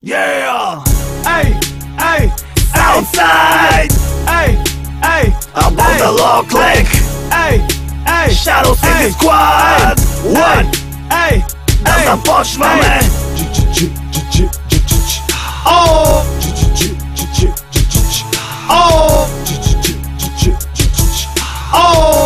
Yeah! Hey, hey, Outside! hey, hey, Above the law click! hey, hey, Shadow City Squad! One! hey, Да започваме! oh, oh, oh.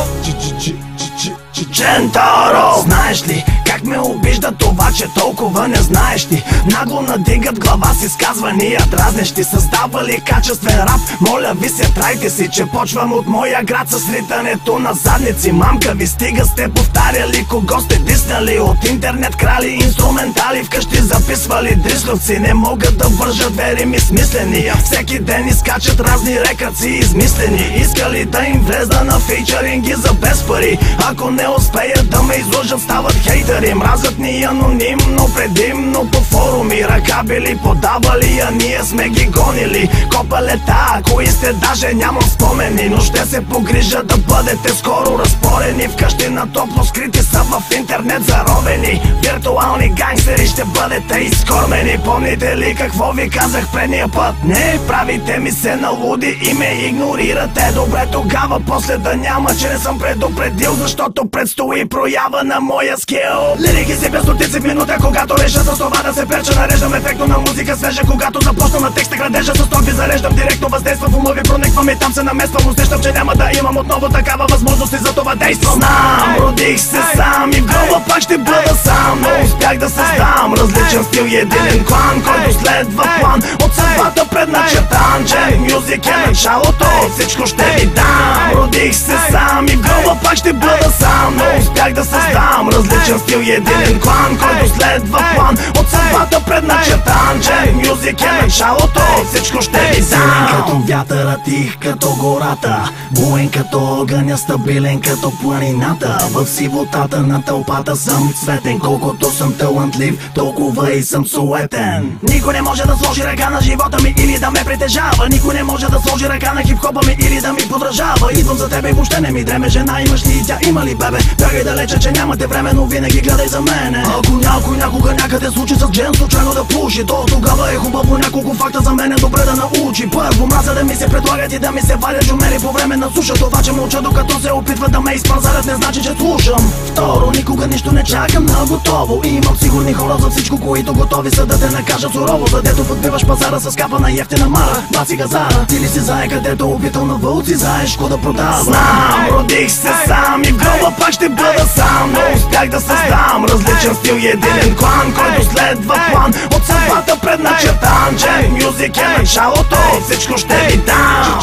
Джентаро! Знаеш ли как ме обижда това, че толкова не знаеш ти? Нагло надигат глава с изказвания дразнещи. Създавали качествен рап, моля ви се, трайте си, че почвам от моя град с ритането на задници. Мамка ви стига, сте повтаряли кого сте диснали. От интернет крали инструментали, вкъщи записвали дрисловци. Не могат да вържат вери ми смислени. Всеки ден изкачат разни рекърдси измислени. Искали да им влезна на фейчеринги за без пари. Ако не успеят да ме излъжат, стават хейтери. Мразят ни анонимно, предимно по форуми. Ръка били подавали, а ние сме ги гонили. Копалета, кои сте, даже нямам спомени. Но ще се погрижа да бъдете скоро разпорени. Вкъщи на топло скрити са в интернет заровени. Виртуални гангстери, ще бъдете изкормени. Помните ли какво ви казах предния път? Не, правите ми се на луди и ме игнорирате. Добре, тогава после да няма, че не съм предупредил, защото предстои проява на моя скил. Лирики си без стотици в минута, когато реша с това да се перча. Нареждам ефектно на музика свежа, когато започна на текста градежа. С строфи зареждам директно, въздейства в ума ви, прониквам и там се намествам. Усещам, че няма да имам отново такава възможност и за това действам. Знам, родих се сам и в гроба пак ще бъда сам. Но успях да създам различен стил и единен клан, който следва план от съдбата предначертан. Джем мюзик е началото, всичко ще ви дам. Родих се сам и в гроба пак ще бъда сам. Но успях да създам различен стил и единен клан, който следва план от съдбата предначертан. Джем мюзик е началото, всичко ще ви дам. Като вятъра, тих като гората, буен като огъня, стабилен като планината. В сивотата на тълпата съм цветен. Колкото съм талантлив, толкова и съм суетен. Никой не може да сложи ръка на живота ми или да ме притежава. Никой не може да сложи ръка на хип-хопа ми или да ми подражава. Идвам за тебе и въобще не ми дреме. Жена имаш ли и тя има ли бебе? Бягай далече, че нямате време, но винаги гледай за мене. Ако някой някога някъде случи с Джен случайно да пуши, то тогава е хубаво няколко факта за мен е добре да научи. Първо, мразя да ми се предлагат и да ми се валят жумери по време на суша. Това, че мълча докато се опитват да ме изпазарят, не значи, че слушам. Второ, никога нищо не чакам на готово. Имам сигурни хора за всичко, които готови са да те накажат сурово. Задето подбиваш пазара с капа на ефтина мара, баци газара. Ти ли си зае, където опитал на вълци, знаеш ко да продава. Знам, родих се сам и в гроба пак ще бъда сам. Но успях да създам различен стил и единен клан, който следва план от съдбата предначертан. Джем мюзик е началото, всичко ще ви дам.